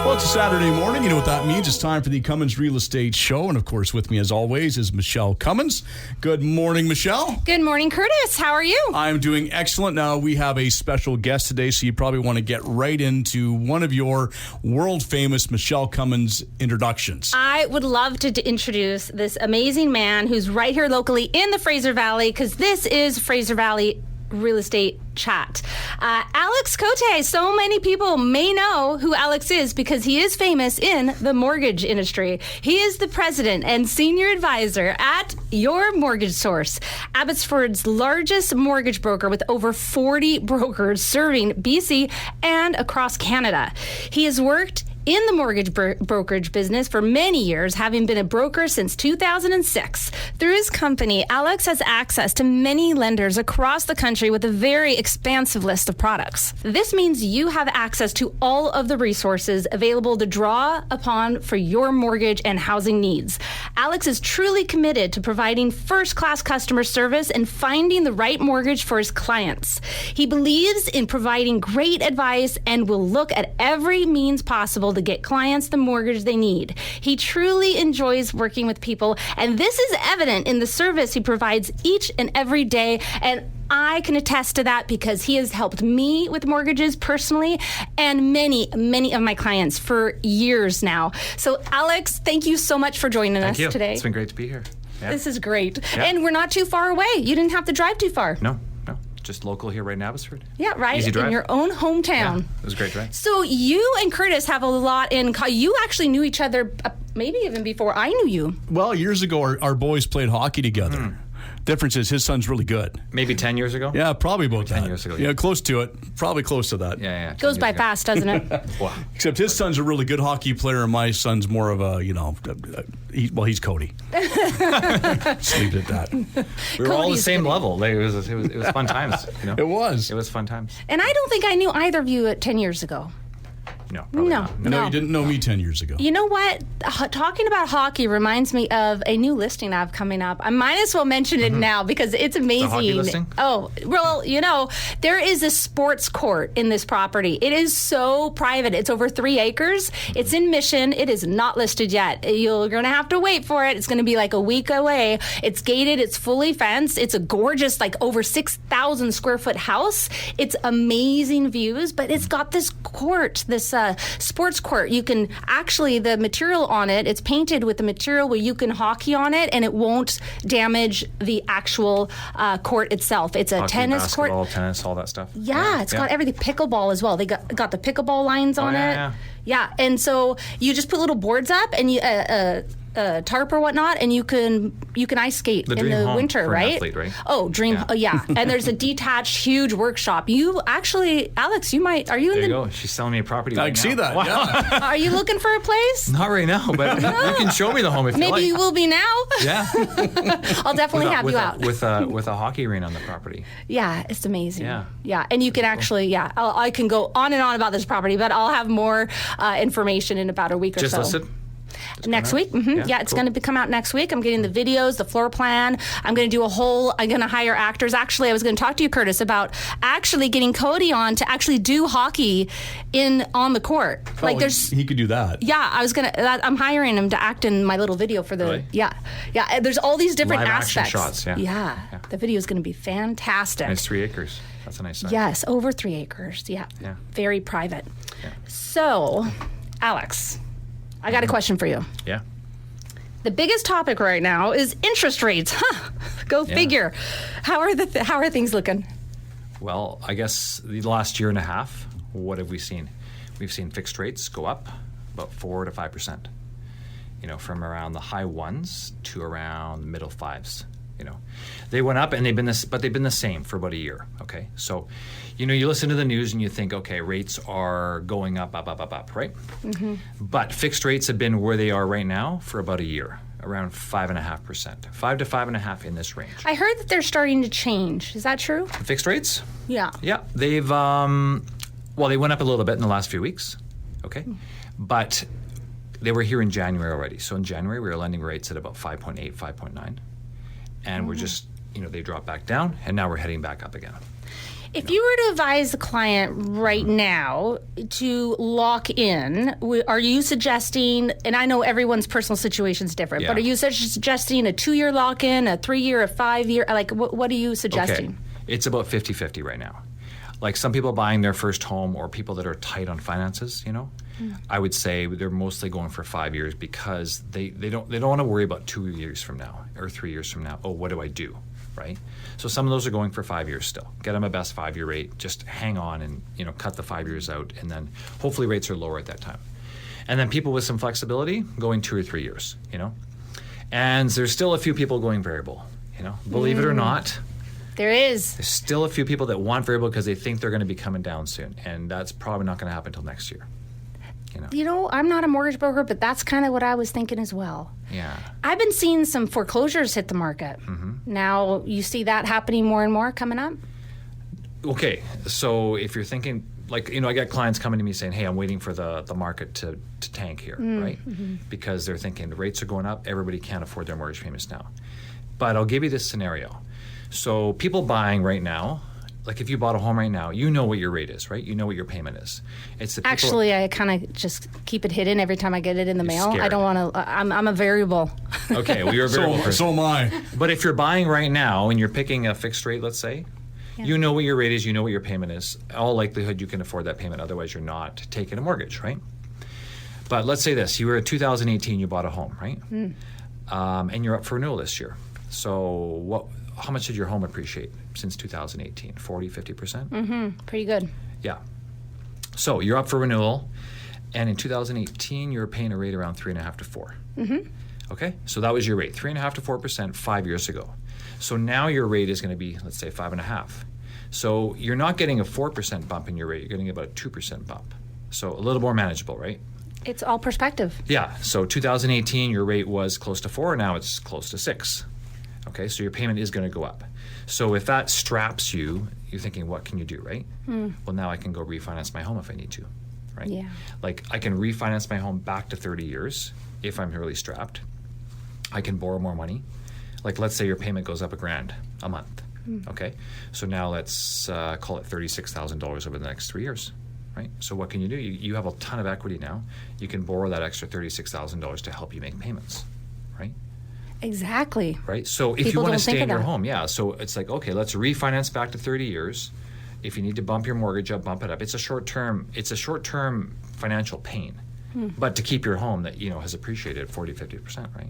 Well, it's a Saturday morning. You know what that means. It's time for the Cummins Real Estate Show. And, of course, with me, as always, is Michele Cummins. Good morning, Michele. Good morning, Curtis. How are you? I'm doing excellent. Now, we have a special guest today, so you probably want to get right into one of your world-famous Michele Cummins introductions. I would love to introduce this amazing man who's right here locally in the Fraser Valley, because this is Fraser Valley Real Estate Chat. Alex Cote. So many people may know who Alex is because he is famous in the mortgage industry. He is the president and senior advisor at Your Mortgage Source, Abbotsford's largest mortgage broker with over 40 brokers serving BC and across Canada. He has worked in the mortgage brokerage business for many years, having been a broker since 2006. Through his company, Alex has access to many lenders across the country with a very expansive list of products. This means you have access to all of the resources available to draw upon for your mortgage and housing needs. Alex is truly committed to providing first-class customer service and finding the right mortgage for his clients. He believes in providing great advice and will look at every means possible to get clients the mortgage they need. He truly enjoys working with people, and this is evident in the service he provides each and every day. And I can attest to that because he has helped me with mortgages personally and many, many of my clients for years now. So, Alex, thank you so much for joining us today. It's been great to be here. Yeah. This is great. Yeah. And we're not too far away. You didn't have to drive too far. No. Just local here right in Abbotsford. Yeah, right. Easy drive. In your own hometown. Yeah, it was a great drive. So you and Curtis have a lot in common. You actually knew each other maybe even before I knew you. Well, years ago, our boys played hockey together. Difference is his son's really good. Maybe 10 years ago? Yeah, probably about 10 years ago. Yeah, close to it. Probably close to that. Yeah. Goes by fast, doesn't it? Wow. Except his son's a really good hockey player, and my son's more of a, he's Cody. Just leave it at that. We were all the same level. Like, it was fun times. It was. It was fun times. And I don't think I knew either of you 10 years ago. No, probably not. No, you didn't know me 10 years ago. You know what? Talking about hockey reminds me of a new listing I have coming up. I might as well mention it now because it's amazing. The hockey listing? Oh, well, there is a sports court in this property. It is so private. It's over 3 acres. It's in Mission. It is not listed yet. You're going to have to wait for it. It's going to be like a week away. It's gated. It's fully fenced. It's a gorgeous, over 6,000 square foot house. It's amazing views, but it's got this court, this sports court. You can actually, the material on it, it's painted with the material where you can hockey on it and it won't damage the actual court itself. It's a hockey, tennis basketball, court. tennis, all that stuff. Yeah, it's got everything. Pickleball as well. They got the pickleball lines on it. Yeah, and so you just put little boards up and you tarp or whatnot, and you can ice skate in the winter, right? Athlete, right? Oh, dream! Yeah. Oh, yeah. And there's a detached, huge workshop. You actually, Alex, There you go. She's selling me a property. I can see that. Wow. Yeah. Are you looking for a place? Not right now, but you can show me the home if you like. Maybe you will be now. Yeah. I'll definitely have you out with a hockey arena on the property. Yeah, it's amazing. Yeah, and you can actually, I can go on and on about this property, but I'll have more information in about a week or so. Just listed. Next week? Mm-hmm. Yeah, it's going to come out next week. I'm getting the videos, the floor plan. I'm going to do I'm going to hire actors. Actually, I was going to talk to you, Curtis, about actually getting Cody on to actually do hockey on the court. He could do that. Yeah, I'm hiring him to act in my little video for the, really? Yeah. There's all these different live aspects. Action shots, yeah. The video is going to be fantastic. And it's 3 acres. That's a nice size. Yes, over 3 acres. Yeah. Very private. Yeah. So, Alex, I got a question for you. Yeah. The biggest topic right now is interest rates. Go figure. How are things looking? Well, I guess the last year and a half, what have we seen? We've seen fixed rates go up about 4 to 5%. From around the high 1s to around the middle 5s. They went up and they've been the same for about a year. Okay, so you listen to the news and you think, okay, rates are going up, right? Mm-hmm. But fixed rates have been where they are right now for about a year, around 5.5%, 5 to 5.5 in this range. I heard that they're starting to change. Is that true? Fixed rates? Yeah. Yeah, they've they went up a little bit in the last few weeks. Okay, but they were here in January already. So in January we were lending rates at about 5.8, 5.9. And we're just, they dropped back down, and now we're heading back up again. If you were to advise the client right now to lock in, are you suggesting, and I know everyone's personal situation is different, but are you suggesting a 2-year lock-in, a 3-year, a 5-year? Like, what are you suggesting? Okay. It's about 50-50 right now. Like some people buying their first home or people that are tight on finances, I would say they're mostly going for 5 years because they don't want to worry about 2 years from now or 3 years from now. Oh, what do I do? Right? So some of those are going for 5 years still. Get them a best 5-year rate. Just hang on and cut the 5 years out, and then hopefully rates are lower at that time. And then people with some flexibility going 2 or 3 years. And there's still a few people going variable. Believe it or not. There's still a few people that want variable because they think they're going to be coming down soon, and that's probably not going to happen until next year. I'm not a mortgage broker, but that's kind of what I was thinking as well. Yeah. I've been seeing some foreclosures hit the market. Now, you see that happening more and more coming up? Okay, so if you're thinking, I get clients coming to me saying, hey, I'm waiting for the market to tank here, right? Because they're thinking the rates are going up, everybody can't afford their mortgage payments now. But I'll give you this scenario. So people buying right now, like if you bought a home right now, you know what your rate is, right? You know what your payment is. It's the people, actually, I kind of just keep it hidden every time I get it in the mail. Scared. I don't want to. I'm a variable. Okay, well you're a variable person. So am I. But if you're buying right now and you're picking a fixed rate, let's say, you know what your rate is, you know what your payment is. All likelihood you can afford that payment. Otherwise, you're not taking a mortgage, right? But let's say this: you were in 2018, you bought a home, right? And you're up for renewal this year. So how much did your home appreciate since 2018? 40, 50%? Pretty good. Yeah. So you're up for renewal, and in 2018, you were paying a rate around 3.5 to 4. Okay? So that was your rate, 3.5 to 4% 5 years ago. So now your rate is going to be, let's say, 5.5. So you're not getting a 4% bump in your rate. You're getting about a 2% bump. So a little more manageable, right? It's all perspective. Yeah. So 2018, your rate was close to 4. Now it's close to 6. Okay, so your payment is going to go up. So if that straps you, you're thinking, what can you do, right? Well, now I can go refinance my home if I need to, right? Yeah. Like I can refinance my home back to 30 years if I'm really strapped. I can borrow more money. Like let's say your payment goes up $1,000 a month. Okay, so now let's call it $36,000 over the next 3 years, right? So what can you do? You have a ton of equity now. You can borrow that extra $36,000 to help you make payments, right? Exactly. Right? So if you want to stay in your home, so it's like, okay, let's refinance back to 30 years. If you need to bump your mortgage up, bump it up. It's a short-term financial pain. But to keep your home that, has appreciated 40, 50%, right?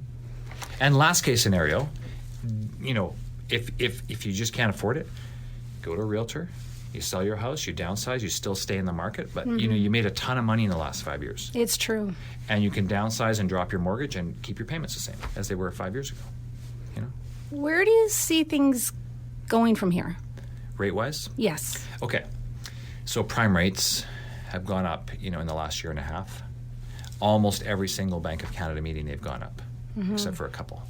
And last case scenario, if you just can't afford it, go to a realtor, you sell your house, you downsize, you still stay in the market, but you made a ton of money in the last 5 years. It's true. And you can downsize and drop your mortgage and keep your payments the same as they were 5 years ago. Where do you see things going from here? Rate-wise? Yes. Okay. So prime rates have gone up, in the last year and a half. Almost every single Bank of Canada meeting they've gone up, except for a couple.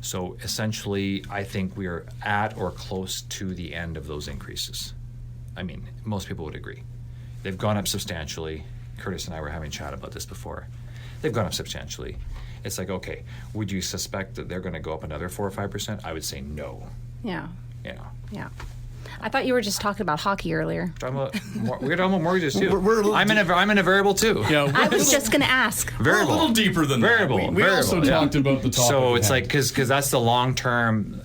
So essentially, I think we are at or close to the end of those increases. I mean, most people would agree. They've gone up substantially. Curtis and I were having a chat about this before. They've gone up substantially. It's like, okay, would you suspect that they're going to go up another 4 or 5%? I would say no. Yeah. Yeah. I thought you were just talking about hockey earlier. We're talking about mortgages too. I'm in a variable too. Yeah, I was just going to ask. Variable. We're a little deeper than variable. that. We also talked about the topic. So it's like because that's the long term.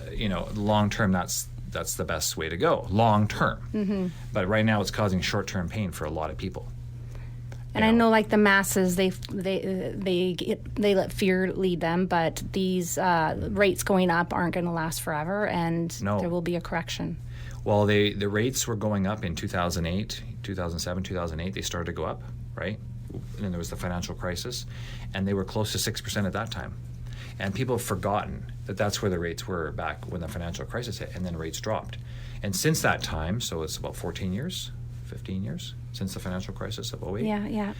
Long term. That's the best way to go. Long term. But right now it's causing short term pain for a lot of people. And I know, like the masses, they let fear lead them. But these rates going up aren't going to last forever, and there will be a correction. Well, the rates were going up in 2008, 2007, 2008. They started to go up, right? And then there was the financial crisis, and they were close to 6% at that time. And people have forgotten that that's where the rates were back when the financial crisis hit, and then rates dropped. And since that time, so it's about 15 years since the financial crisis of 08. Yeah.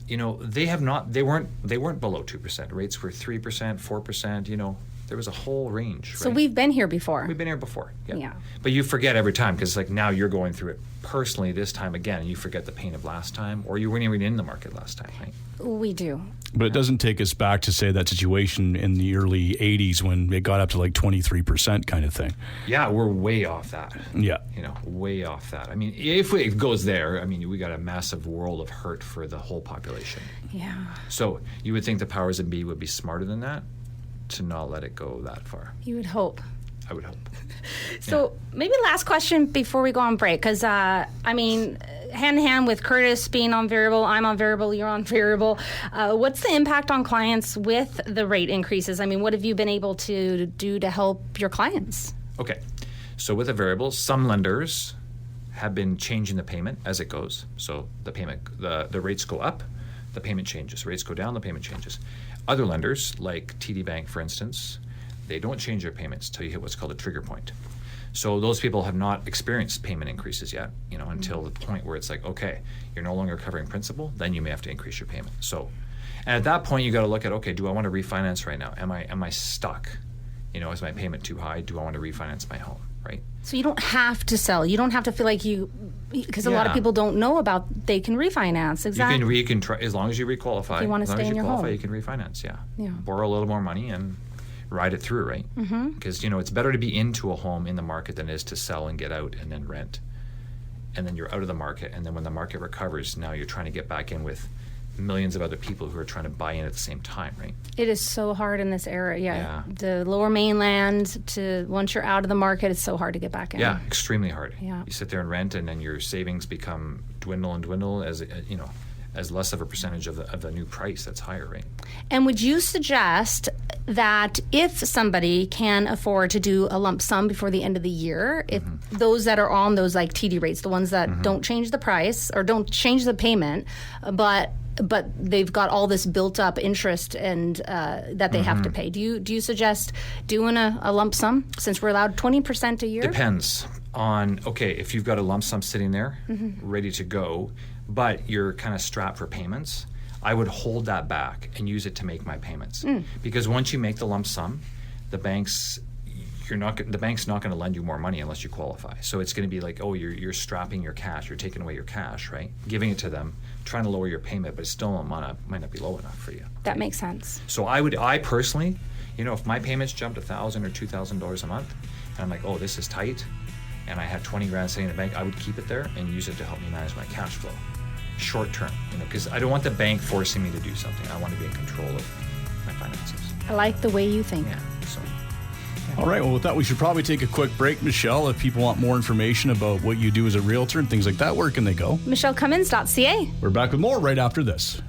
They weren't below 2%. Rates were 3%, 4%, There was a whole range. So right? we've been here before. We've been here before. Yeah. But you forget every time because like now you're going through it personally this time again, and you forget the pain of last time, or you weren't even in the market last time, right? We do. But it doesn't take us back to say that situation in the early 80s when it got up to like 23% kind of thing. Yeah, we're way off that. Yeah. Way off that. I mean, if it goes there, I mean, we got a massive world of hurt for the whole population. Yeah. So you would think the powers that be would be smarter than that to not let it go that far. You would hope. I would hope. So maybe last question before we go on break, because I mean, hand in hand with Curtis being on variable, I'm on variable, you're on variable. What's the impact on clients with the rate increases? I mean, what have you been able to do to help your clients? Okay, so with a variable, some lenders have been changing the payment as it goes. So the payment, the rates go up, the payment changes. Rates go down, the payment changes. Other lenders, like TD Bank, for instance, they don't change their payments till you hit what's called a trigger point. So those people have not experienced payment increases yet, until the point where it's like, okay, you're no longer covering principal, then you may have to increase your payment. So, and at that point, you got to look at, okay, do I want to refinance right now? Am I stuck? Is my payment too high? Do I want to refinance my home? Right. So you don't have to sell. You don't have to feel like because a lot of people don't know about they can refinance. Exactly. You can try as long as you requalify. If you want to stay in your home, you can refinance. Yeah. Yeah. Borrow a little more money and ride it through, right? Because it's better to be into a home in the market than it is to sell and get out and then rent, and then you're out of the market, and then when the market recovers, now you're trying to get back in with millions of other people who are trying to buy in at the same time, right? It is so hard in this era. Yeah. The Lower Mainland once you're out of the market, it's so hard to get back in. Yeah, extremely hard. Yeah. You sit there and rent, and then your savings become dwindle as less of a percentage of the new price that's higher, right? And would you suggest that if somebody can afford to do a lump sum before the end of the year, if those that are on those like TD rates, the ones that don't change the price or don't change the payment, but they've got all this built up interest and that they have to pay, do you suggest doing a lump sum since we're allowed 20% a year? Depends on, if you've got a lump sum sitting there ready to go, but you're kind of strapped for payments, I would hold that back and use it to make my payments. Because once you make the lump sum, the bank's not going to lend you more money unless you qualify. So it's going to be like, you're strapping your cash, you're taking away your cash, right? Giving it to them, trying to lower your payment, but it still might not be low enough for you. That makes sense. So I personally, if my payments jumped $1,000 or $2,000 a month, and I'm like, this is tight, and I had 20 grand sitting in the bank, I would keep it there and use it to help me manage my cash flow. Short term, because I don't want the bank forcing me to do something. I want to be in control of my finances. I like the way you think. Yeah. So. All right. Well, with that, we should probably take a quick break, Michele. If people want more information about what you do as a realtor and things like that, where can they go? MicheleCummins.ca. We're back with more right after this.